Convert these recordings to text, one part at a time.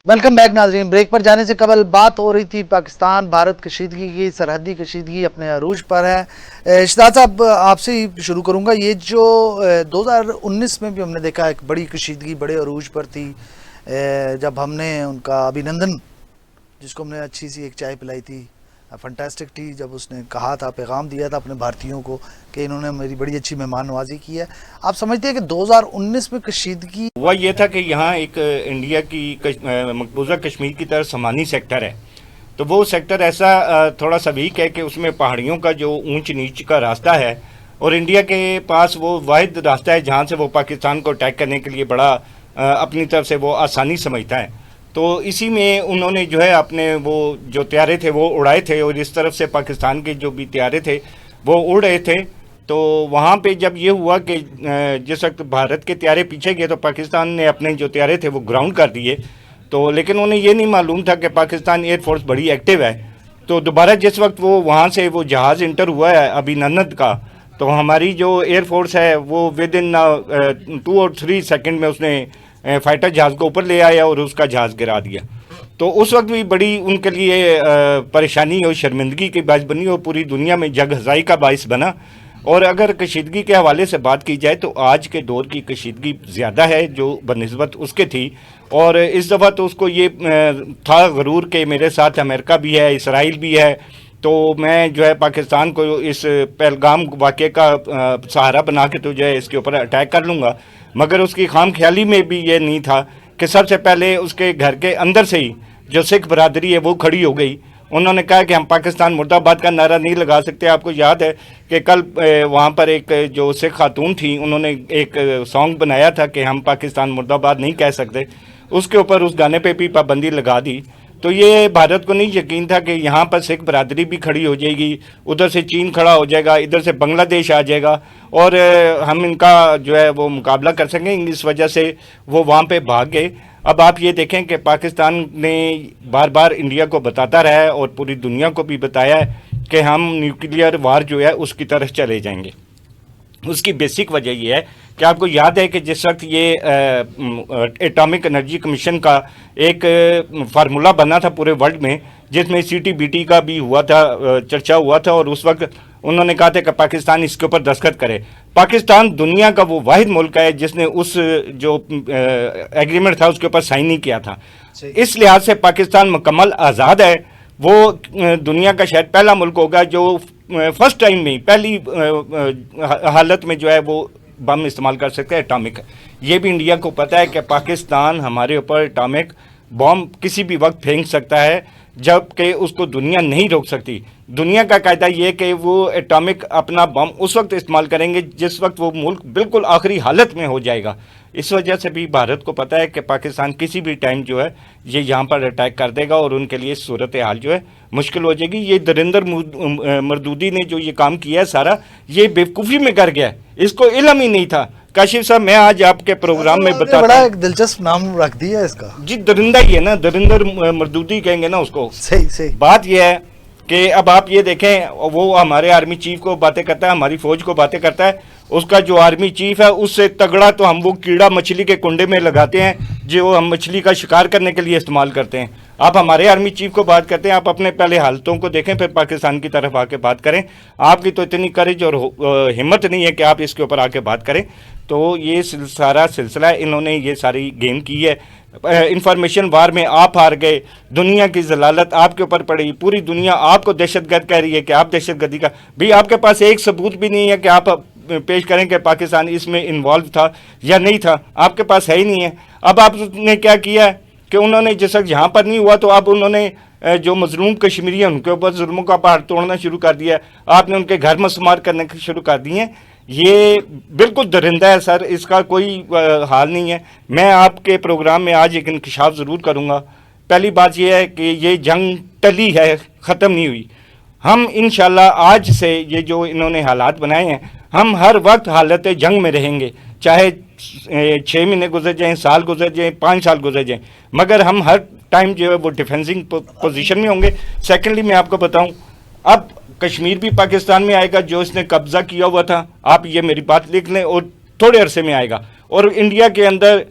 Welcome back ناظرین. Break پر جانے سے قبل بات ہو رہی تھی پاکستان بھارت کشیدگی کی. سرحدی کشیدگی اپنے عروج پر ہے. شہزاد صاحب آپ سے ہی شروع کروں گا. یہ جو 2019 میں بھی ہم نے دیکھا ایک بڑی کشیدگی بڑے عروج پر تھی جب ہم نے ان کا ابھینندن جس کو ہم نے اچھی سی ایک چائے پلائی تھی, فنٹاسٹک تھی, جب اس نے کہا تھا, پیغام دیا تھا اپنے بھارتیوں کو کہ انہوں نے میری بڑی اچھی مہمان نوازی کی ہے. آپ سمجھتے ہیں کہ 2019 میں کشیدگی ہوا یہ تھا کہ یہاں ایک انڈیا کی مقبوضہ کشمیر کی طرف سمانی سیکٹر ہے, تو وہ سیکٹر ایسا تھوڑا سا ویک ہے کہ اس میں پہاڑیوں کا جو اونچ نیچ کا راستہ ہے اور انڈیا کے پاس وہ واحد راستہ ہے جہاں سے وہ پاکستان کو اٹیک کرنے کے لیے بڑا اپنی طرف سے وہ آسانی سمجھتا ہے. تو اسی میں انہوں نے جو ہے اپنے وہ جو طیارے تھے وہ اڑائے تھے اور اس طرف سے پاکستان کے جو بھی طیارے تھے وہ اڑ رہے تھے. تو وہاں پہ جب یہ ہوا کہ جس وقت بھارت کے طیارے پیچھے گئے تو پاکستان نے اپنے جو طیارے تھے وہ گراؤنڈ کر دیے. تو لیکن انہیں یہ نہیں معلوم تھا کہ پاکستان ایئر فورس بڑی ایکٹیو ہے. تو دوبارہ جس وقت وہ وہاں سے وہ جہاز انٹر ہوا ہے ابھینندن کا, تو ہماری جو ایئر فورس ہے وہ ود ان 2 اور 3 سیکنڈ میں اس نے فائٹر جہاز کو اوپر لے آیا اور اس کا جہاز گرا دیا. تو اس وقت بھی بڑی ان کے لیے پریشانی اور شرمندگی کی باعث بنی اور پوری دنیا میں جگ ہزائی کا باعث بنا. اور اگر کشیدگی کے حوالے سے بات کی جائے تو آج کے دور کی کشیدگی زیادہ ہے جو بنسبت اس کے تھی, اور اس دفعہ تو اس کو یہ تھا غرور کہ میرے ساتھ امریکہ بھی ہے, اسرائیل بھی ہے, تو میں جو ہے پاکستان کو اس پہلگام واقعے کا سہارا بنا کے تو جو ہے اس کے اوپر اٹیک کر لوں گا. مگر اس کی خام خیالی میں بھی یہ نہیں تھا کہ سب سے پہلے اس کے گھر کے اندر سے ہی جو سکھ برادری ہے وہ کھڑی ہو گئی. انہوں نے کہا کہ ہم پاکستان مرد آباد کا نعرہ نہیں لگا سکتے. آپ کو یاد ہے کہ کل وہاں پر ایک جو سکھ خاتون تھیں انہوں نے ایک سانگ بنایا تھا کہ ہم پاکستان مرد آباد نہیں کہہ سکتے, اس کے اوپر اس گانے پہ بھی پابندی لگا دی. تو یہ بھارت کو نہیں یقین تھا کہ یہاں پر سکھ برادری بھی کھڑی ہو جائے گی, ادھر سے چین کھڑا ہو جائے گا, ادھر سے بنگلہ دیش آ جائے گا اور ہم ان کا جو ہے وہ مقابلہ کر سکیں. اس وجہ سے وہ وہاں پہ بھاگ گئے. اب آپ یہ دیکھیں کہ پاکستان نے بار بار انڈیا کو بتاتا رہا ہے اور پوری دنیا کو بھی بتایا ہے کہ ہم نیوکلیئر وار جو ہے اس کی طرف چلے جائیں گے. اس کی بیسک وجہ یہ ہے کہ آپ کو یاد ہے کہ جس وقت یہ ایٹامک انرجی کمیشن کا ایک فارمولا بنا تھا پورے ورلڈ میں جس میں CTBT کا بھی ہوا تھا, چرچا ہوا تھا, اور اس وقت انہوں نے کہا تھا کہ پاکستان اس کے اوپر دستخط کرے. پاکستان دنیا کا وہ واحد ملک ہے جس نے اس جو ایگریمنٹ تھا اس کے اوپر سائن نہیں کیا تھا. اس لحاظ سے پاکستان مکمل آزاد ہے. وہ دنیا کا شاید پہلا ملک ہوگا جو فرسٹ ٹائم میں پہلی حالت میں جو ہے وہ بم استعمال کر سکتا ہے ایٹامک. یہ بھی انڈیا کو پتہ ہے کہ پاکستان ہمارے اوپر ایٹامک بم کسی بھی وقت پھینک سکتا ہے جب کہ اس کو دنیا نہیں روک سکتی. دنیا کا قاعدہ یہ کہ وہ ایٹامک اپنا بم اس وقت استعمال کریں گے جس وقت وہ ملک بالکل آخری حالت میں ہو جائے گا. اس وجہ سے بھی بھارت کو پتہ ہے کہ پاکستان کسی بھی ٹائم جو ہے یہ یہاں پر اٹیک کر دے گا اور ان کے لیے صورتحال جو ہے مشکل ہو جائے گی. یہ دریندر مردودی نے جو یہ کام کیا ہے سارا یہ بیوقوفی میں کر گیا ہے, اس کو علم ہی نہیں تھا. کاشف صاحب میں آج آپ کے پروگرام میں بتا بڑا ایک دلچسپ نام رکھ دیا اس کا. جی درندہ ہی ہے نا, دریندر مردودی کہیں گے نا اس کو. صحیح. بات یہ ہے کہ اب آپ یہ دیکھیں وہ ہمارے آرمی چیف کو باتیں کرتا ہے, ہماری فوج کو باتیں کرتا ہے. اس کا جو آرمی چیف ہے اس سے تگڑا تو ہم وہ کیڑا مچھلی کے کنڈے میں لگاتے ہیں جو ہم مچھلی کا شکار کرنے کے لیے استعمال کرتے ہیں. آپ ہمارے آرمی چیف کو بات کرتے ہیں, آپ اپنے پہلے حالتوں کو دیکھیں پھر پاکستان کی طرف آ کے بات کریں. آپ کی تو اتنی کریج اور ہمت نہیں ہے کہ آپ اس کے اوپر آ کے بات کریں. تو یہ سارا سلسلہ انہوں نے یہ ساری گیم کی ہے. انفارمیشن وار میں آپ ہار گئے, دنیا کی ضلالت آپ کے اوپر پڑی, پوری دنیا آپ کو دہشت گرد کہہ رہی ہے کہ آپ دہشت گردی کا بھی آپ کے پاس ایک ثبوت بھی نہیں ہے کہ آپ پیش کریں کہ پاکستان اس میں انوالو تھا یا نہیں تھا. آپ کے پاس ہے ہی نہیں ہے. اب آپ نے کیا کیا ہے کہ انہوں نے جس وقت یہاں پر نہیں ہوا تو اب انہوں نے جو مظلوم کشمیری ہیں ان کے اوپر ظلموں کا پہاڑ توڑنا شروع کر دیا ہے. آپ نے ان کے گھر مسمار کرنے شروع کر دیے ہیں. یہ بالکل درندہ ہے سر, اس کا کوئی حال نہیں ہے. میں آپ کے پروگرام میں آج ایک انکشاف ضرور کروں گا. پہلی بات یہ ہے کہ یہ جنگ ٹلی ہے, ختم نہیں ہوئی. ہم انشاءاللہ آج سے یہ جو انہوں نے حالات بنائے ہیں ہم ہر وقت حالت جنگ میں رہیں گے, چاہے 6 مہینے گزر جائیں, سال گزر جائیں, 5 سال گزر جائیں, مگر ہم ہر ٹائم جو ہے وہ ڈیفینسنگ پوزیشن میں ہوں گے. سیکنڈلی میں آپ کو بتاؤں, اب کشمیر بھی پاکستان میں آئے گا جو اس نے قبضہ کیا ہوا تھا, آپ یہ میری بات لکھ لیں, اور تھوڑے عرصے میں آئے گا. اور انڈیا کے اندر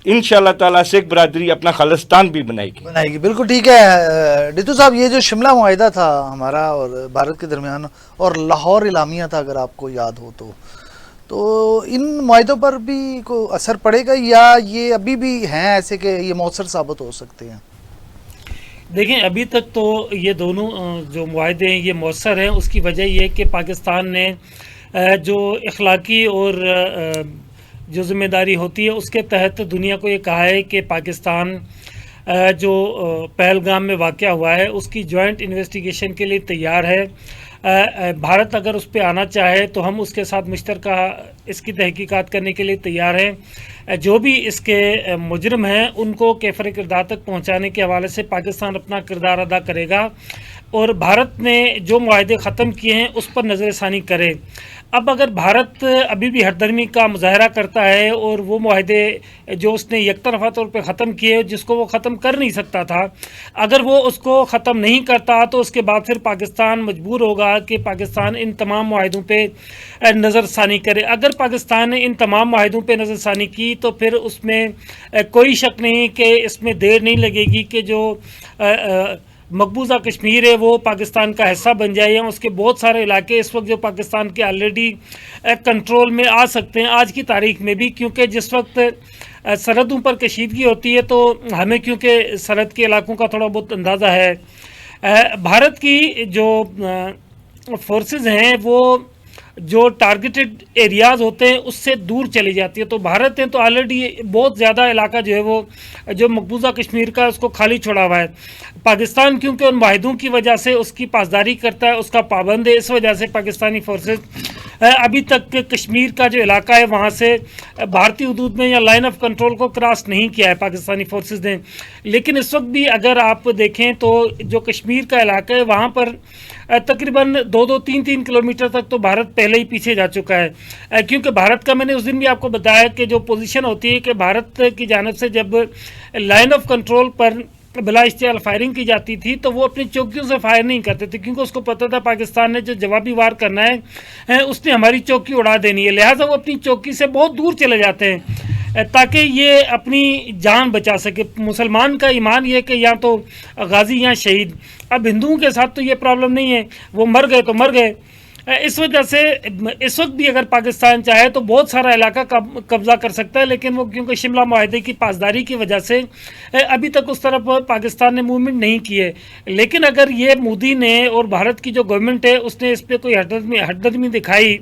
इंशाअल्लाह ताला सिख बरादरी अपना खालिस्तान भी बनाएगी। बिल्कुल ठीक है डिटू साहब। ये जो शिमला मुआहिदा था हमारा और भारत के दरमियान, और लाहौर इलामिया था अगर आपको याद हो तो इन मुआहिदों पर भी कोई असर पड़ेगा या ये अभी भी हैं ऐसे कि ये मौसर साबित हो सकते हैं? देखें, अभी तक तो ये दोनों जो मुआहदे हैं ये मौसर हैं। उसकी वजह ये है कि पाकिस्तान ने जो इखलाकी और जो ज़िम्मेदारी होती है उसके तहत दुनिया को ये कहा है कि पाकिस्तान जो पहलगाम में वाक़या हुआ है उसकी जॉइंट इन्वेस्टिगेशन के लिए तैयार है। भारत अगर उस पर आना चाहे तो हम उसके साथ मुश्तरका इसकी तहकीकात करने के लिए तैयार हैं। जो भी इसके मुजरम हैं उनको कैफर किरदार तक पहुंचाने के हवाले से पाकिस्तान अपना किरदार अदा करेगा और भारत ने जो मुआहदे ख़त्म किए हैं उस पर नज़रसानी करे। अब अगर भारत अभी भी हरदर्मी का मुजाहरा करता है और वो मुआहदे जो उसने यकतरफ़ा तौर पर ख़त्म किए जिसको वो ख़त्म कर नहीं सकता था, अगर वो उसको ख़त्म नहीं करता तो उसके बाद फिर पाकिस्तान मजबूर होगा कि पाकिस्तान इन तमाम मुआहदों पे नज़रसानी करे। अगर पाकिस्तान ने इन तमाम मुआहदों पे नज़रसानी की तो फिर उसमें कोई शक नहीं कि इसमें देर नहीं लगेगी कि जो मकबूजा कश्मीर है वो पाकिस्तान का हिस्सा बन जाए, या उसके बहुत सारे इलाके इस वक्त जो पाकिस्तान के ऑलरेडी कंट्रोल में आ सकते हैं आज की तारीख में भी, क्योंकि जिस वक्त सरहदों पर कशीदगी होती है तो हमें क्योंकि सरहद के इलाकों का थोड़ा बहुत अंदाज़ा है। भारत की जो फोर्सेस हैं वो जो टारगेटेड एरियाज़ होते हैं उससे दूर चली जाती है। तो भारत ने तो ऑलरेडी बहुत ज़्यादा इलाका जो है वो जो मकबूजा कश्मीर का उसको खाली छोड़ा हुआ है। पाकिस्तान क्योंकि उन माहिदों की वजह से उसकी पासदारी करता है, उसका पाबंद है, इस वजह से पाकिस्तानी फोर्सेस अभी तक कश्मीर का जो इलाका है वहाँ से भारतीय हदूद में या लाइन ऑफ कंट्रोल को क्रॉस नहीं किया है पाकिस्तानी फोर्सेस ने। लेकिन इस वक्त भी अगर आप देखें तो जो कश्मीर का इलाका है वहाँ पर तकरीबन 2-3 किलोमीटर तक तो भारत पहले ही पीछे जा चुका है, क्योंकि भारत का मैंने उस दिन भी आपको बताया कि जो पोजीशन होती है कि भारत की जानिब से जब लाइन ऑफ कंट्रोल पर बिला इश्तियाल फायरिंग की जाती थी तो वो अपनी चौकियों से फायर नहीं करते थे, क्योंकि उसको पता था पाकिस्तान ने जो जवाबी वार करना है उसने हमारी चौकी उड़ा देनी है, लिहाजा वो अपनी चौकी से बहुत दूर चले जाते हैं ताकि ये अपनी जान बचा सके। मुसलमान का ईमान ये कि या तो गाजी या शहीद। अब हिंदुओं के साथ तो ये प्रॉब्लम नहीं है, वो मर गए तो मर गए। इस वजह से इस वक्त भी अगर पाकिस्तान चाहे तो बहुत सारा इलाका कब्ज़ा कर सकता है, लेकिन वो क्योंकि शिमला मुआहदे की पासदारी की वजह से अभी तक उस तरफ पाकिस्तान ने मूवमेंट नहीं की है। लेकिन अगर ये मोदी ने और भारत की जो गवर्नमेंट है उसने इस पर कोई हटदर्मी दिखाई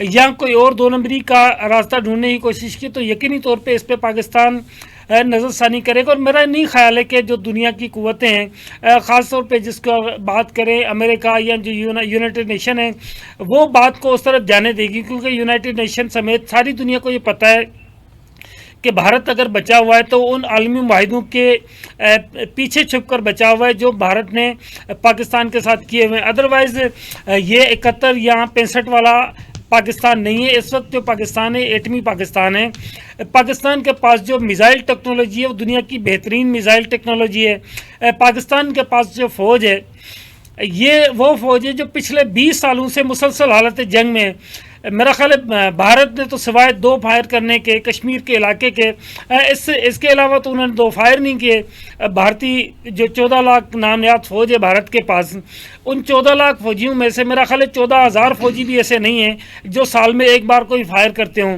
या कोई और दो नंबरी का रास्ता ढूंढने की कोशिश की तो यकीनी तौर पे इस पर पाकिस्तान नज़रसानी करेगा। और मेरा नहीं ख्याल है कि जो दुनिया की कुव्वतें हैं ख़ास तौर पे जिसको बात करें अमेरिका या जो यूनाइटेड नेशन है वो बात को उस तरफ जाने देगी, क्योंकि यूनाइटेड नेशन समेत सारी दुनिया को ये पता है कि भारत अगर बचा हुआ है तो उन आलमी मुआहिदों के पीछे छुप कर बचा हुआ है जो भारत ने पाकिस्तान के साथ किए हुए हैं। अदरवाइज़ ये 71 या 65 वाला पाकिस्तान नहीं है। इस वक्त जो पाकिस्तान है एटमी पाकिस्तान है। पाकिस्तान के पास जो मिसाइल टेक्नोलॉजी है वो दुनिया की बेहतरीन मिसाइल टेक्नोलॉजी है। पाकिस्तान के पास जो फ़ौज है ये वो फ़ौज है जो पिछले 20 सालों से मुसलसल हालत जंग में है। मेरा ख्याल है भारत ने तो सिवाय 2 फायर करने के कश्मीर के इलाके के इसके अलावा तो उन्होंने 2 फायर नहीं किए। भारतीय जो 14 लाख नामयाद फ़ौज है भारत के पास, उन 14 लाख फ़ौजियों में से मेरा ख्याल है 14,000 फ़ौजी भी ऐसे नहीं हैं जो साल में एक बार कोई फायर करते हों।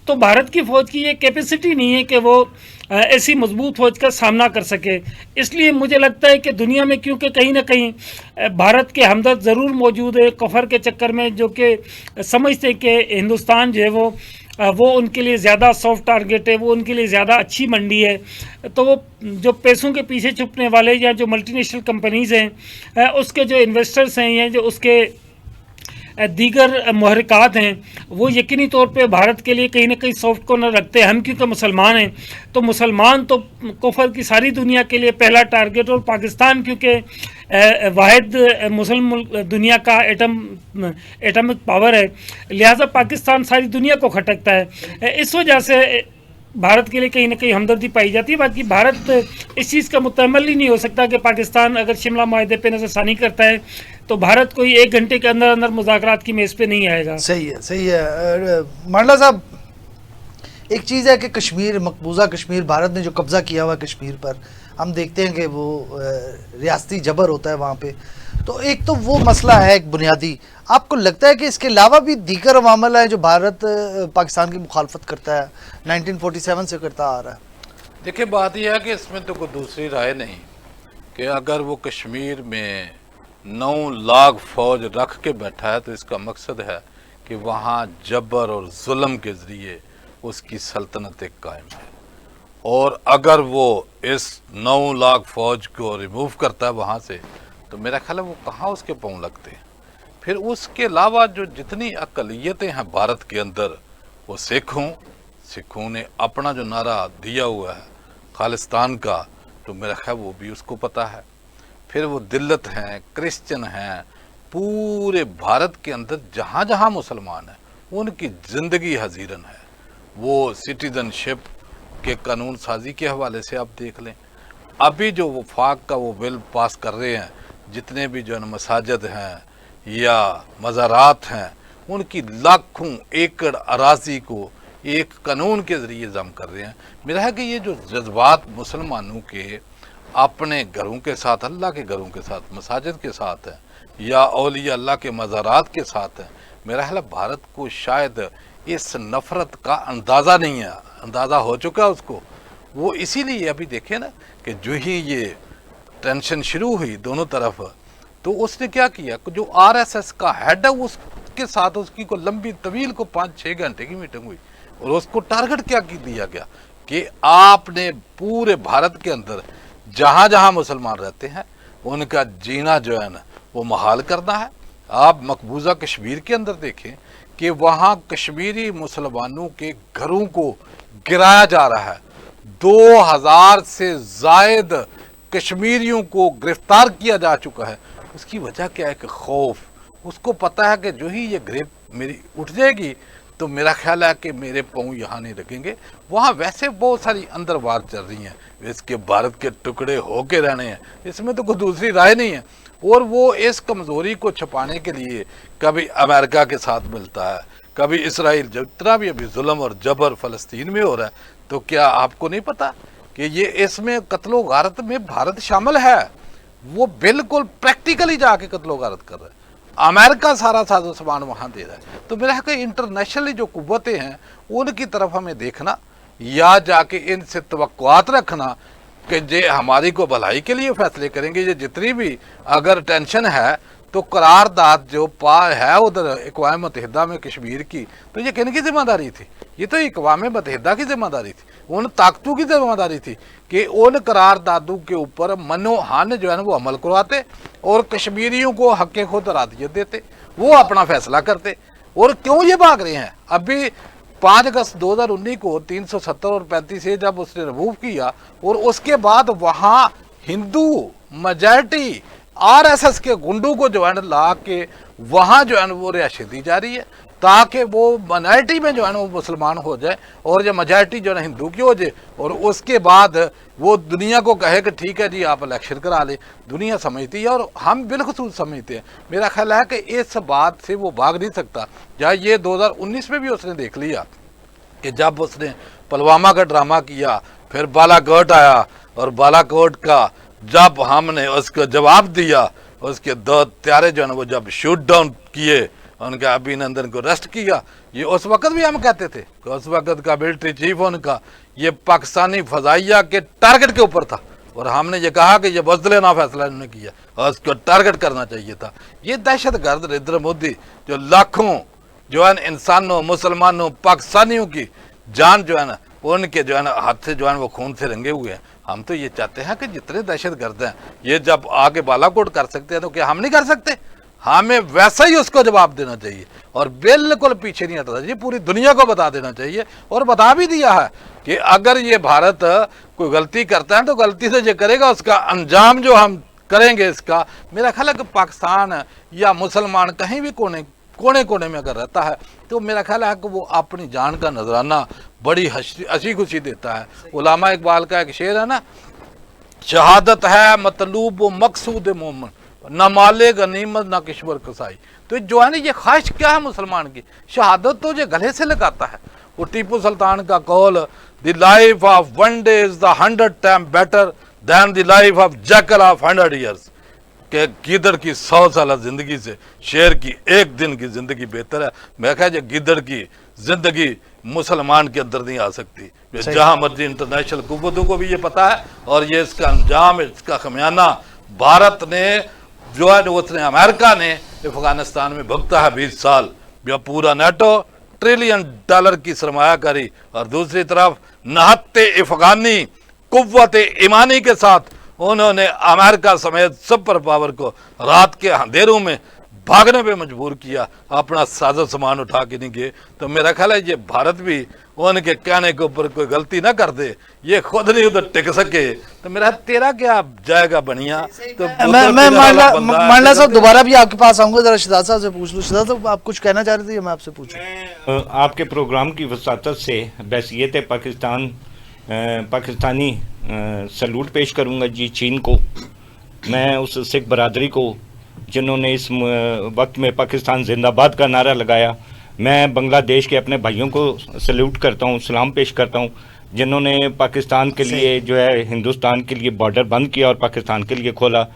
तो भारत की फ़ौज की ये कैपेसिटी नहीं है कि वो ऐसी मजबूत फौज का सामना कर सके। इसलिए मुझे लगता है कि दुनिया में क्योंकि कहीं ना कहीं भारत के हमदर्द ज़रूर मौजूद है कफर के चक्कर में, जो कि समझते हैं कि हिंदुस्तान जो है वो उनके लिए ज़्यादा सॉफ्ट टारगेट है, वो उनके लिए ज़्यादा अच्छी मंडी है। तो वो जो पैसों के पीछे छुपने वाले या जो मल्टीनेशनल कंपनीज़ हैं उसके जो इन्वेस्टर्स हैं या जो उसके दीगर महरकात हैं वो यकीनी तौर पे भारत के लिए कहीं ना कहीं सॉफ्ट कॉर्नर रखते हैं। हम क्योंकि मुसलमान हैं तो मुसलमान तो कुफर की सारी दुनिया के लिए पहला टारगेट, और पाकिस्तान क्योंकि वाहिद मुस्लिम दुनिया का एटमिक पावर है, लिहाजा पाकिस्तान सारी दुनिया को खटकता है। इस वजह से भारत के लिए कहीं ना कहीं हमदर्दी पाई जाती है। बाकी भारत इस चीज़ का मुतहम्मिल ही नहीं हो सकता कि पाकिस्तान अगर शिमला मुआहदे पे नज़रसानी करता है तो भारत कोई 1 घंटे के अंदर अंदर मुज़ाकरात की मेज़ पे नहीं आएगा। सही है, सही है। मंडला साहब, ایک چیز ہے کہ کشمیر، مقبوضہ کشمیر، بھارت نے جو قبضہ کیا ہوا ہے کشمیر پر، ہم دیکھتے ہیں کہ وہ ریاستی جبر ہوتا ہے وہاں پہ، تو ایک تو وہ مسئلہ ہے ایک بنیادی. آپ کو لگتا ہے کہ اس کے علاوہ بھی دیگر عوامل ہیں جو بھارت پاکستان کی مخالفت کرتا ہے، 1947 سے کرتا آ رہا ہے؟ دیکھیں بات یہ ہے کہ اس میں تو کوئی دوسری رائے نہیں کہ اگر وہ کشمیر میں 9 لاکھ فوج رکھ کے بیٹھا ہے تو اس کا مقصد ہے کہ وہاں جبر اور ظلم کے ذریعے اس کی سلطنت قائم ہے. اور اگر وہ اس 9 لاکھ فوج کو ریموو کرتا ہے وہاں سے تو میرا خیال ہے وہ کہاں اس کے پاؤں لگتے ہیں. پھر اس کے علاوہ جو جتنی اقلیتیں ہیں بھارت کے اندر، وہ سکھوں نے اپنا جو نعرہ دیا ہوا ہے خالصتان کا، تو میرا خیال وہ بھی اس کو پتہ ہے. پھر وہ دلت ہیں، کرسچن ہیں، پورے بھارت کے اندر جہاں جہاں مسلمان ہیں ان کی زندگی حزیرن ہے. وہ سٹیزن شپ کے قانون سازی کے حوالے سے آپ دیکھ لیں، ابھی جو وفاق کا وہ بل پاس کر رہے ہیں، جتنے بھی جو مساجد ہیں یا مزارات ہیں ان کی لاکھوں ایکڑ اراضی کو ایک قانون کے ذریعے ضم کر رہے ہیں. میرا ہے کہ یہ جو جذبات مسلمانوں کے اپنے گھروں کے ساتھ، اللہ کے گھروں کے ساتھ، مساجد کے ساتھ ہیں یا اولیاء اللہ کے مزارات کے ساتھ ہیں، میرا خیال ہے بھارت کو شاید اس نفرت کا اندازہ نہیں ہے، اندازہ ہو چکا اس کو. وہ اسی لیے ابھی دیکھیں نا کہ جو ہی یہ ٹینشن شروع ہوئی دونوں طرف، تو اس نے کیا کیا، جو RSS کا ہیڈ ہے اس کے ساتھ اس کی کو لمبی طویل کو 5-6 گھنٹے کی میٹنگ ہوئی اور اس کو ٹارگٹ کیا دیا گیا کہ آپ نے پورے بھارت کے اندر جہاں جہاں مسلمان رہتے ہیں ان کا جینا جو ہے نا وہ محال کرنا ہے. آپ مقبوضہ کشمیر کے اندر دیکھیں کہ وہاں کشمیری مسلمانوں کے گھروں کو گرایا جا رہا ہے. 2000 سے زائد کشمیریوں کو گرفتار کیا جا چکا ہے. اس کی وجہ کیا ہے کہ خوف. اس کو پتہ ہے کہ جو ہی یہ گریپ میری اٹھ جائے گی تو میرا خیال ہے کہ میرے پاؤں یہاں نہیں لگیں گے. وہاں ویسے بہت ساری اندر وار چل رہی ہیں، اس کے بھارت کے ٹکڑے ہو کے رہنے ہیں، اس میں تو کوئی دوسری رائے نہیں ہے. اور وہ اس کمزوری کو چھپانے کے لیے کبھی امریکہ کے ساتھ ملتا ہے، کبھی اسرائیل. جتنا بھی ابھی ظلم اور جبر فلسطین میں ہو رہا ہے، تو کیا آپ کو نہیں پتا کہ یہ اس میں قتل و غارت میں بھارت شامل ہے؟ وہ بالکل پریکٹیکلی جا کے قتل و غارت کر رہا ہے. امریکہ سارا ساز و سامان وہاں دے رہا ہے. تو میرا کہ انٹرنیشنلی جو قوتیں ہیں ان کی طرف ہمیں دیکھنا یا جا کے ان سے توقعات رکھنا کہ یہ ہماری کو بھلائی کے لیے فیصلے کریں گے. یہ جتنی بھی اگر ٹینشن ہے تو قرارداد جو ہے ادھر اقوام متحدہ میں کشمیر کی، تو یہ کن کی ذمہ داری تھی؟ یہ تو اقوام متحدہ کی ذمہ داری تھی، ان طاقتوں کی ذمہ داری تھی کہ ان قراردادوں کے اوپر منو ہن جو ہے نا وہ عمل کرواتے اور کشمیریوں کو حق خود ارادیت دیتے، وہ اپنا فیصلہ کرتے. اور کیوں یہ بھاگ رہے ہیں؟ ابھی 5 اگست 2019 کو 370 اور 35 سے جب اس نے ریموو کیا اور اس کے بعد وہاں ہندو میجارٹی RSS کے گنڈوں کو جو ہے نا لا کے وہاں جو ہے نا وہ رہائشیں دی جا رہی ہے تاکہ وہ مائنارٹی میں جو ہے نا وہ مسلمان ہو جائے اور جو میجارٹی جو ہے نا ہندو کی ہو جائے، اور اس کے بعد وہ دنیا کو کہے کہ ٹھیک ہے جی آپ الیکشن کرا لیں. دنیا سمجھتی ہے اور ہم بالخصوص سمجھتے ہیں. میرا خیال ہے کہ اس بات سے وہ بھاگ نہیں سکتا. یا یہ 2019 میں بھی اس نے دیکھ لیا کہ جب اس نے پلوامہ کا ڈرامہ کیا، پھر بالا کوٹ آیا اور بالا کوٹ کا جب ہم نے اس کو جواب دیا، اس کے 2 طیارے جو ہے نا وہ جب شوٹ ڈاؤن کیے، ان کا ابھینندن کو ریسٹ کیا. یہ اس وقت بھی ہم کہتے تھے کہ اس وقت کا ملٹری چیف ان کا یہ پاکستانی فضائیہ کے ٹارگٹ کے اوپر تھا اور ہم نے یہ کہا کہ یہ بزدلانہ فیصلہ انہوں نے کیا اور اس کو ٹارگٹ کرنا چاہیے تھا. یہ دہشت گرد نریندر مودی جو لاکھوں جو ہے انسانوں، مسلمانوں، پاکستانیوں کی جان جو ہے نا ان کے جو ہے نا ہاتھ سے جو ہے وہ خون سے رنگے ہوئے ہیں. ہم تو یہ چاہتے ہیں کہ جتنے دہشت گرد ہیں یہ جب آگے بالا کوٹ کر سکتے ہیں تو کیا ہم نہیں کر سکتے؟ ہمیں ویسا ہی اس کو جواب دینا چاہیے اور بالکل پیچھے نہیں ہٹنا چاہیے. پوری دنیا کو بتا دینا چاہیے اور بتا بھی دیا ہے کہ اگر یہ بھارت کوئی غلطی کرتا ہے تو غلطی سے یہ کرے گا، اس کا انجام جو ہم کریں گے اس کا. میرا خیال ہے کہ پاکستان یا مسلمان کہیں بھی کونے میں اگر رہتا ہے تو میرا خیال ہے کہ وہ اپنی جان کا نذرانہ بڑی ہنسی خوشی دیتا ہے. علامہ اقبال کا ایک شعر ہے نا، شہادت ہے مطلوب و مقصود مومن، نہ مال غنیمت نہ کشور کسائی. تو جو ہے نا یہ خواہش کیا ہے مسلمان کی؟ شہادت تو یہ گلے سے لگاتا ہے वो टीपू सुल्तान का कौल, the life of one day is the 100 time better than the life of jackal of 100 years, कि गिदड़ की 100 साल जिंदगी से शेर की एक दिन की जिंदगी बेहतर है। मैं कहा जो गिदड़ की जिंदगी मुसलमान के अंदर नहीं आ सकती, जहां मर्जी इंटरनेशनल कुव्वतों को भी ये पता है, और ये इसका अंजाम, इसका खमियाना भारत ने जो है उसने, अमेरिका ने अफगानिस्तान में भुगता है 20 साल। या पूरा नेटो $1 ट्रिलियन की सरमायाकारी, और दूसरी तरफ नहत्ते अफगानी कुव्वत ईमानी के साथ उन्होंने अमेरिका समेत सुपर पावर को रात के अंधेरों में भागने पे मजबूर किया, अपना साजो सामान उठा के नहीं गए। तो मेरा ख्याल है ये भारत भी उनके कहने के ऊपर कोई गलती ना कर दे, ये खुद नहीं उधर टिक सके, तो मेरा तेरा क्या जाएगा बनिया। तो मैं मांडला साहब दोबारा भी आपके पास आऊंगा, जरा शहजाद साहब से पूछ लूं। शहजाद साहब आप कुछ कहना चाह रहे थे, मैं आपसे पूछूं। आपके प्रोग्राम की वसातत से बहसियत पाकिस्तानी सलूट पेश करूंगा जी चीन को। मैं उस सिख बरादरी को जिन्होंने इस वक्त में पाकिस्तान जिंदाबाद का नारा लगाया, मैं बांग्लादेश के अपने भाइयों को सल्यूट करता हूँ, सलाम पेश करता हूँ, जिन्होंने पाकिस्तान के लिए जो है हिंदुस्तान के लिए बॉर्डर बंद किया और पाकिस्तान के लिए खोला।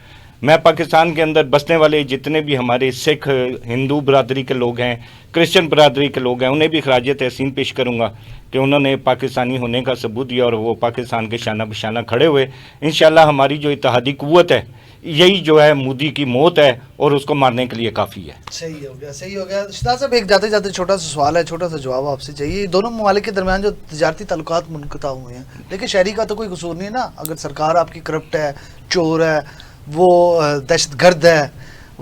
मैं पाकिस्तान के अंदर बसने वाले जितने भी हमारे सिख हिंदू बरादरी के लोग हैं, क्रिश्चियन बरादरी के लोग हैं, उन्हें भी खराज तहसीन पेश करूँगा कि उन्होंने पाकिस्तानी होने का सबूत दिया और वो पाकिस्तान के शाना बशाना खड़े हुए। इंशाल्लाह हमारी जो इत्तेहादी कुव्वत है यही जो है मोदी की मौत है और उसको मारने के लिए काफ़ी है। सही हो गया, सही हो गया। शहजाद साहब एक जाते जाते छोटा सा सवाल है, छोटा सा जवाब आपसे चाहिए। दोनों ममालिक के दरमियान जो तजारती ताल्लुकात मुनक़ता हुए हैं, लेकिन शहरी का तो कोई कसूर नहीं है ना। अगर सरकार आपकी करप्ट है, चोर है, वो दहशतगर्द है,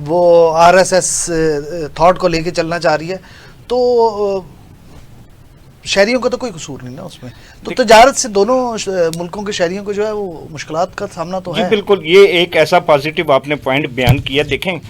वो RSS थॉट को लेके चलना चाह रही है, तो शहरियों का तो कोई कसूर नहीं ना उसमें। तो तजारत से दोनों मुल्कों के शहरियों को जो है वो मुश्किलात का सामना तो जी है। बिल्कुल, ये एक ऐसा पॉजिटिव आपने पॉइंट बयान किया। देखें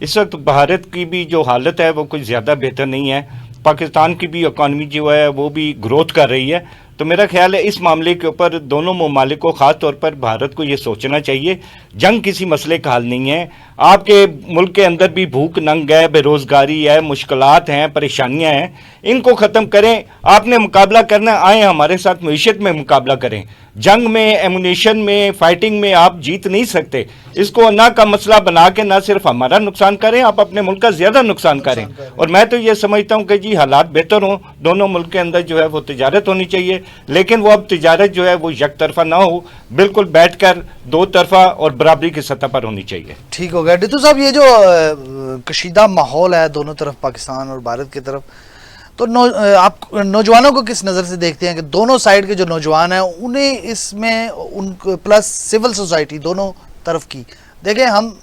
इस वक्त भारत की भी जो हालत है वो कुछ ज़्यादा बेहतर नहीं है, पाकिस्तान की भी इकॉनमी जो है वो भी ग्रोथ कर रही है। तो मेरा ख्याल है इस मामले के ऊपर दोनों ममालिक को, ख़ास तौर पर भारत को ये सोचना चाहिए, जंग किसी मसले का हल नहीं है। आपके मुल्क के अंदर भी भूख नंग है, बेरोज़गारी है, मुश्किलात हैं, परेशानियां हैं, इनको ख़त्म करें। आपने मुकाबला करना, आए हमारे साथ मईशत में मुकाबला करें। जंग में, एमुनेशन में, फाइटिंग में आप जीत नहीं सकते। इसको ना का मसला बना के ना सिर्फ हमारा नुकसान करें, आप अपने मुल्क का ज़्यादा नुकसान करें। और मैं तो ये समझता हूँ कि जी हालात बेहतर हों, दोनों मुल्क के अंदर जो है वो तिजारत होनी चाहिए, लेकिन वो अब तिजारत जो है वो एक तरफा ना हो, बिल्कुल बैठकर दो तरफा और बराबरी की सतह पर होनी चाहिए। ठीक हो गया। डिटू साहब ये जो कशीदा माहौल है दोनों तरफ, पाकिस्तान और भारत की तरफ, तो आप नौजवानों को किस नज़र से देखते हैं कि दोनों साइड के जो नौजवान हैं उन्हें इसमें, उन प्लस सिविल सोसाइटी दोनों तरफ की देखें, हम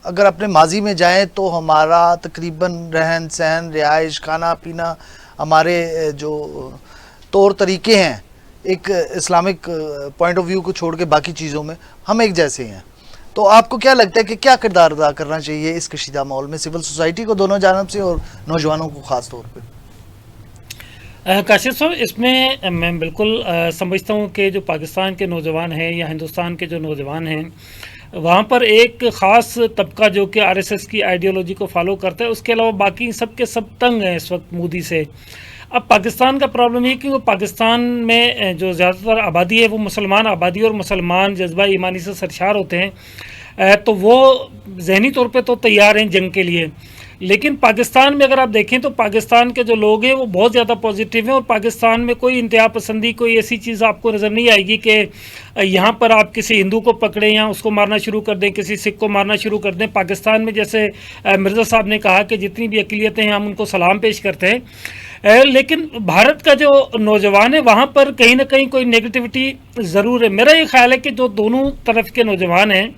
अगर अपने माजी में जाएं तो हमारा तकरीबन रहन सहन, रिहाइश, खाना पीना, हमारे जो तौर तरीके हैं एक इस्लामिक पॉइंट ऑफ व्यू को छोड़ के बाकी चीज़ों में हम एक जैसे हैं। तो आपको क्या लगता है कि क्या किरदार अदा करना चाहिए इस कशीदा माहौल में सिविल सोसाइटी को दोनों जानब से और नौजवानों को ख़ास तौर पे? काशिफ साहब, इसमें मैं बिल्कुल समझता हूँ कि जो पाकिस्तान के नौजवान हैं या हिंदुस्तान के जो नौजवान हैं, वहाँ पर एक ख़ास तबका जो कि RSS की आइडियोलॉजी को फॉलो करता है, उसके अलावा बाकी सब के सब तंग हैं इस वक्त मोदी से। अब पाकिस्तान का प्रॉब्लम ये कि वो पाकिस्तान में जो ज़्यादातर आबादी है वो मुसलमान आबादी, और मुसलमान जज्बा ईमानी से सरशार होते हैं, तो वो ज़हनी तौर पे तो तैयार हैं जंग के लिए। लेकिन पाकिस्तान में अगर आप देखें तो पाकिस्तान के जो लोग हैं वो बहुत ज़्यादा पॉजिटिव हैं, और पाकिस्तान में कोई इंतहा पसंदी, कोई ऐसी चीज़ आपको नज़र नहीं आएगी कि यहाँ पर आप किसी हिंदू को पकड़ें या उसको मारना शुरू कर दें, किसी सिख को मारना शुरू कर दें। पाकिस्तान में जैसे मिर्ज़ा साहब ने कहा कि जितनी भी अक़लियतें हैं हम उनको सलाम पेश करते हैं, लेकिन भारत का जो नौजवान है वहाँ पर कहीं ना कहीं कोई नेगेटिविटी ज़रूर है। मेरा ये ख्याल है कि जो दोनों तरफ के नौजवान हैं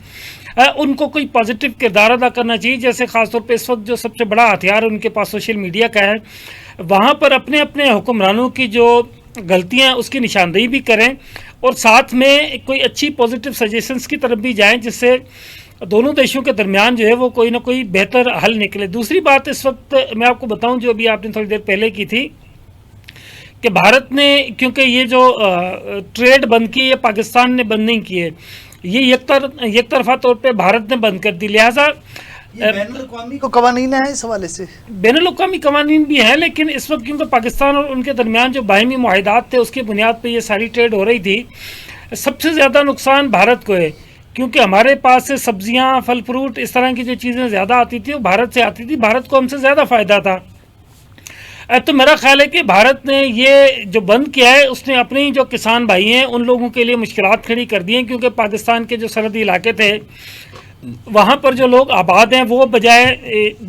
उनको कोई पॉजिटिव किरदार अदा करना चाहिए। जैसे ख़ासतौर पे इस वक्त जो सबसे बड़ा हथियार उनके पास सोशल मीडिया का है, वहाँ पर अपने अपने हुक्मरानों की जो गलतियाँ उसकी निशानदेही भी करें, और साथ में कोई अच्छी पॉजिटिव सजेशंस की तरफ भी जाएं, जिससे दोनों देशों के दरमियान जो है वो कोई ना कोई बेहतर हल निकले। दूसरी बात इस वक्त मैं आपको बताऊं, जो अभी आपने थोड़ी देर पहले की थी, कि भारत ने, क्योंकि ये जो ट्रेड बंद की है पाकिस्तान ने बंद नहीं की है, ये एक तरफा तौर पे भारत ने बंद कर दी, लिहाजा ये बैनुल-अक़वामी को कवानीन है इस हवाले से? बैनुल-अक़वामी कवानीन भी हैं, लेकिन इस वक्त क्योंकि पाकिस्तान और उनके दरमियान जो बाहिमी मुआहिदात थे उसकी बुनियाद पे ये सारी ट्रेड हो रही थी। सबसे ज़्यादा नुकसान भारत को है, क्योंकि हमारे पास से सब्जियां, फल फ्रूट, इस तरह की जो चीज़ें ज़्यादा आती थी वो भारत से आती थी। भारत को हमसे ज़्यादा फ़ायदा था। तो मेरा ख्याल है कि भारत ने ये जो बंद किया है उसने अपने जो किसान भाई हैं उन लोगों के लिए मुश्किलात खड़ी कर दी हैं, क्योंकि पाकिस्तान के जो सरहदी इलाके थे वहाँ पर जो लोग आबाद हैं वो बजाय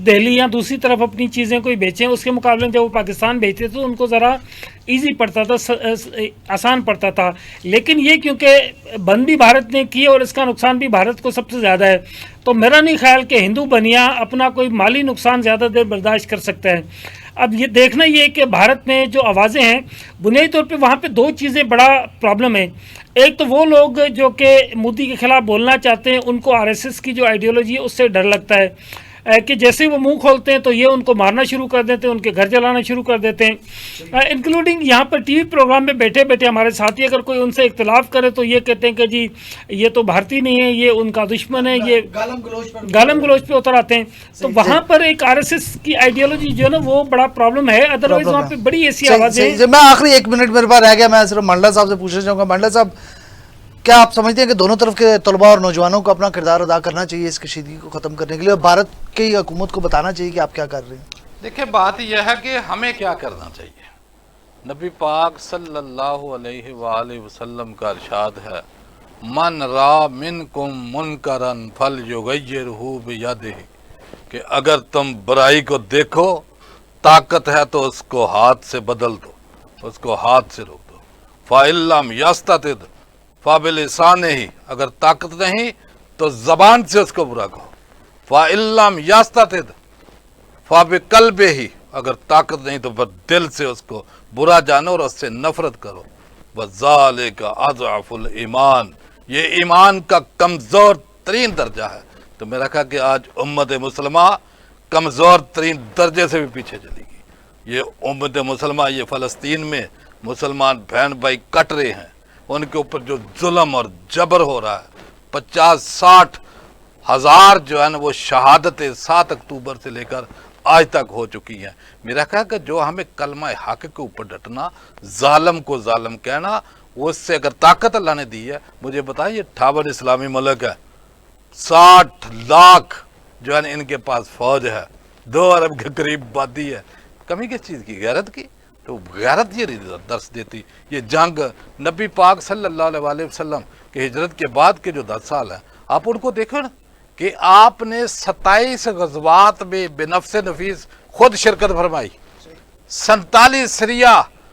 दिल्ली या दूसरी तरफ अपनी चीज़ें कोई बेचें, उसके मुकाबले जब वो पाकिस्तान बेचते थे तो उनको ज़रा इजी पड़ता था, आसान पड़ता था। लेकिन ये क्योंकि बंद भी भारत ने की और इसका नुकसान भी भारत को सबसे ज़्यादा है, तो मेरा नहीं ख्याल कि हिंदू बनिया अपना कोई माली नुकसान ज़्यादा देर बर्दाश्त कर सकता है। अब ये देखना ये कि भारत में जो आवाज़ें हैं, बुनियादी तौर पे वहाँ पे दो चीज़ें बड़ा प्रॉब्लम है। एक तो वो लोग जो कि मोदी के खिलाफ बोलना चाहते हैं, उनको आरएसएस की जो आइडियोलॉजी है उससे डर लगता है कि जैसे वो मुंह खोलते हैं तो ये उनको मारना शुरू कर देते हैं, उनके घर जलाना शुरू कर देते हैं। इंक्लूडिंग यहाँ पर टीवी प्रोग्राम में बैठे बैठे हमारे साथी अगर कोई उनसे इख्तिलाफ करे तो ये कहते हैं कि जी ये तो भारतीय नहीं है, ये उनका दुश्मन है, ये गालम गलोच पे उतर आते हैं। तो वहाँ पर एक आरएसएस की आइडियोलॉजी जो है ना वो बड़ा प्रॉब्लम है। अदरवाइज वहाँ पे बड़ी ऐसी आवाज़ें। मैं आखिरी 1 मिनट मेरे पास रह गया, मैं सिर्फ मंडला साहब से पूछना चाहूँगा। मंडला साहब, क्या आप समझते हैं कि दोनों तरफ के तलबा और नौजवानों को अपना किरदार अदा करना चाहिए इस कशीदगी को ख़त्म करने के लिए, और भारत की हुकूमत को बताना चाहिए कि आप क्या कर रहे हैं? देखिए, बात यह है कि हमें क्या करना चाहिए। नबी पाक सल्लल्लाहु अलैहि वसल्लम का इरशाद है, मन रा मिनकुम मुनकरन फलयुगय्यिरहु बियदिही, कि अगर तुम बुराई को देखो, ताकत है तो उसको हाथ से बदल दो, उसको हाथ से रोक दो। फ़इल्लम यस्ततिद फ़बिलिसानिही, अगर ताकत नहीं तो ज़बान से उसको बुरा कहो। फ़इल्लम यस्ततिद फ़बिक़ल्बिही, अगर ताकत नहीं तो बस दिल से उसको बुरा जानो और उससे नफरत करो। वज़ालिका अज़अफ़ुल ईमान, ये ईमान का कमज़ोर तरीन दर्जा है। तो मेरा ख्याल कि आज उम्मत मुसलमा कमज़ोर तरीन दर्जे से भी पीछे चली गई। ये उम्मत मुसलमा, ये फ़लस्तीन में मुसलमान बहन भाई कट रहे हैं, उनके ऊपर जो जुल्म और जबर हो रहा है, 50-60 हज़ार जो है ना वो शहादतें 7 अक्टूबर से लेकर आज तक हो चुकी हैं। मेरा ख्याल कि जो हमें कलमा हक के ऊपर डटना, जालिम को जालिम कहना, उससे अगर ताकत अल्लाह ने दी है, मुझे बताइए ये 58 इस्लामी मुल्क है, 60 लाख जो है ना इनके पास फौज है, 2 अरब के करीब आबादी है, कमी किस चीज़ की? गैरत की। तो गैरत ये दर्स देती। ये जंग नबी पाक सल्लल्लाहु अलैहि वसल्लम के हिजरत के बाद के जो 10 साल हैं, आप उनको देखो ना कि आपने 27 गज़वात में बेनफ्स नफीस खुद शिरकत फरमाई, 47 सरिया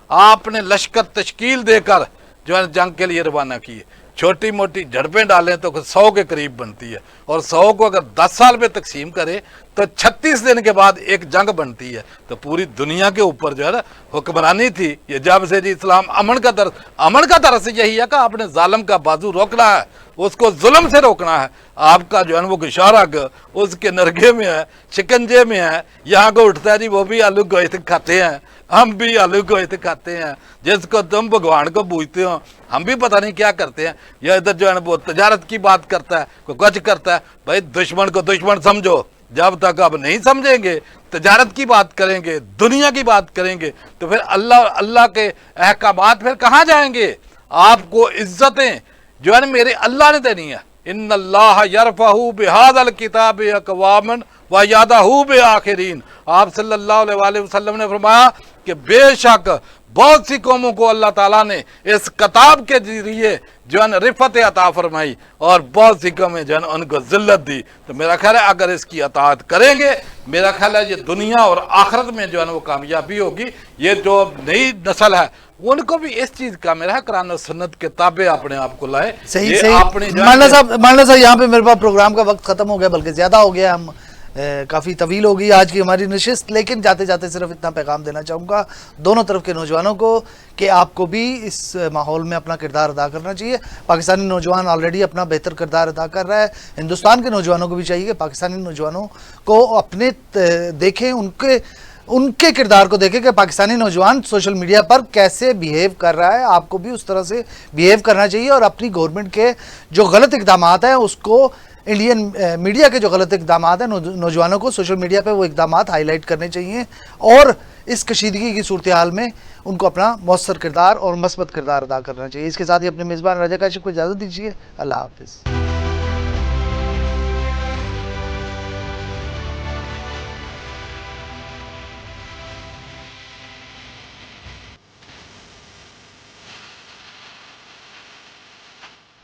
आपने लश्कर तश्कील देकर जो है जंग के लिए रवाना किए। छोटी मोटी झड़पें डालें तो 100 के करीब बनती है, और 100 को अगर 10 साल में तकसीम करे तो 36 दिन के बाद एक जंग बनती है। तो पूरी दुनिया के ऊपर जो है ना हुक्मरानी थी। ये जब से जी इस्लाम अमन का दरस यही है कि आपने जालिम का बाजू रोकना है, उसको जुल्म से रोकना है। आपका जो है वो इशारा उसके नरगे में है, शिकंजे में है। यहाँ को उठता है जी वो भी आलू गोश्त खाते हैं, हम भी आलू गोश्त खाते हैं। जिसको तुम भगवान को पूछते हो, हम भी पता नहीं क्या करते हैं। या इधर जो है वो तजारत की बात करता है, कोई कुछ करता है। भाई दुश्मन को दुश्मन समझो, जब तक अब नहीं समझेंगे, तजारत की बात करेंगे, दुनिया की बात करेंगे, तो फिर अल्लाह के अहकामात फिर कहाँ जाएंगे? आपको इज्जतें जो है ना मेरे अल्लाह ने देनी है। इन्नल्लाह यरफहु बिहादल किताब अक़वामन व यदहु बिआखिरीन। आप सल्लल्लाहु अलैहि वसल्लम ने फरमाया कि बेशक बहुत सी कौमों को अल्लाह ताला ने इस किताब के जरिए जो है रिफत अता फरमाई, और बहुत सी कौमें जो है उनको जिल्लत दी। तो मेरा ख्याल है अगर इसकी अताअत करेंगे, मेरा ख्याल है ये दुनिया और आखिरत में जो है वो कामयाबी होगी। ये जो नई नस्ल है उनको भी इस चीज का मेरा कुरान और सुन्नत के ताबे अपने आप को लाए। सही मानला साहब यहाँ पे मेरे पास प्रोग्राम का वक्त खत्म हो गया, बल्कि ज्यादा हो गया, हम काफ़ी तवील होगी आज की हमारी नशिस्त। लेकिन जाते जाते सिर्फ इतना पैगाम देना चाहूँगा दोनों तरफ के नौजवानों को कि आपको भी इस माहौल में अपना किरदार अदा करना चाहिए। पाकिस्तानी नौजवान ऑलरेडी अपना बेहतर किरदार अदा कर रहा है, हिंदुस्तान के नौजवानों को भी चाहिए कि पाकिस्तानी नौजवानों को अपने देखें, उनके किरदार को देखें कि पाकिस्तानी नौजवान सोशल मीडिया पर कैसे बिहेव कर रहा है। आपको भी उस तरह से बिहेव करना चाहिए और अपनी गवर्नमेंट के जो गलत इक़दामात हैं उसको इंडियन मीडिया के जो गलत इकदामात हैं नौजवानों को सोशल मीडिया पे वो इकदामात हाईलाइट करने चाहिए और इस कशीदगी की सूरत हाल में उनको अपना मौसर किरदार और मस्बत किरदार अदा करना चाहिए। इसके साथ ही अपने मेज़बान राजा काशिफ को इजाज़त दीजिए। अल्लाह हाफिज़।